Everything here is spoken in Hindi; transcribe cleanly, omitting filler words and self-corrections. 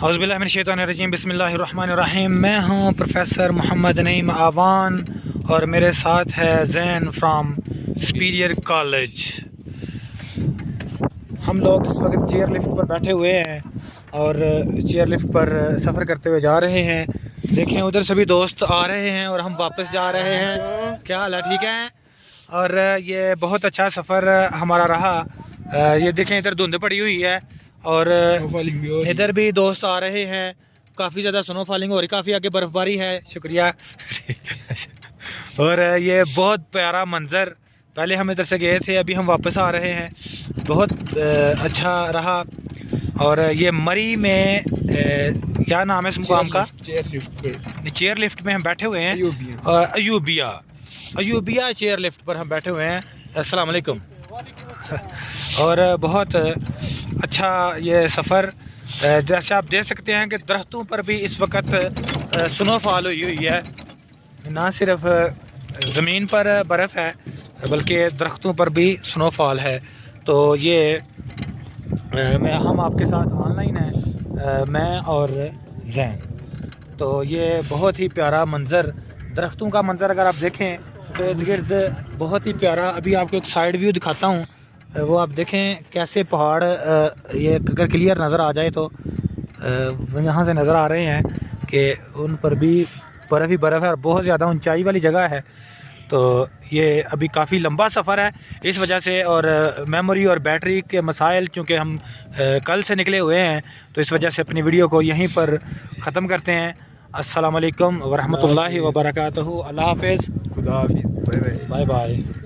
औज़ुबिल्लाहिमिनश्शैतानिर्रजीम बिस्मिल्लाहिर्रहमानिर्रहीम। मैं हूँ प्रोफेसर मोहम्मद नईम आवान और मेरे साथ है ज़ैन फ्राम सुपीरियर कॉलेज। हम लोग इस वक्त चेयर लिफ्ट पर बैठे हुए हैं और चेयर लिफ्ट पर सफ़र करते हुए जा रहे हैं। देखें उधर सभी दोस्त आ रहे हैं और हम वापस जा रहे हैं। क्या हाल है? ठीक है। और ये बहुत अच्छा सफ़र हमारा रहा। ये देखें इधर धुंध पड़ी हुई है और इधर भी दोस्त आ रहे हैं। काफ़ी ज़्यादा स्नो फॉलिंग हो रही, काफ़ी आगे बर्फ़बारी है। शुक्रिया। और ये बहुत प्यारा मंज़र, पहले हम इधर से गए थे, अभी हम वापस आ रहे हैं। बहुत अच्छा रहा। और ये मरी में क्या नाम है इस मुकाम का? चेयर लिफ्ट में हम बैठे हुए हैं। अयूबिया चेयर लिफ्ट पर हम बैठे हुए हैं। अस्सलाम वालेकुम। और बहुत अच्छा ये सफ़र, जैसे आप देख सकते हैं कि दरख्तों पर भी इस वक्त स्नोफॉल हुई है। ना सिर्फ ज़मीन पर बर्फ़ है बल्कि दरख्तों पर भी स्नोफॉल है। तो ये हम आपके साथ ऑनलाइन हैं, मैं और ज़ैन। तो ये बहुत ही प्यारा मंज़र, दरख्तों का मंज़र अगर आप देखें तो इर्द गिर्द बहुत ही प्यारा। अभी आपको एक साइड व्यू दिखाता हूँ, वो आप देखें कैसे पहाड़ ये अगर क्लियर नज़र आ जाए तो यहाँ से नज़र आ रहे हैं कि उन पर भी बर्फ़ ही बर्फ़ है और बहुत ज़्यादा ऊंचाई वाली जगह है। तो ये अभी काफ़ी लंबा सफ़र है इस वजह से, और मेमोरी और बैटरी के मसाइल चूँकि हम कल से निकले हुए हैं तो इस वजह से अपनी वीडियो को यहीं पर ख़त्म करते हैं। अस्सलाम वालेकुम व रहमतुल्लाहि व बरकातहू। अल्लाह हाफ़िज़। खुदा हाफ़िज़। Bye bye. Bye bye.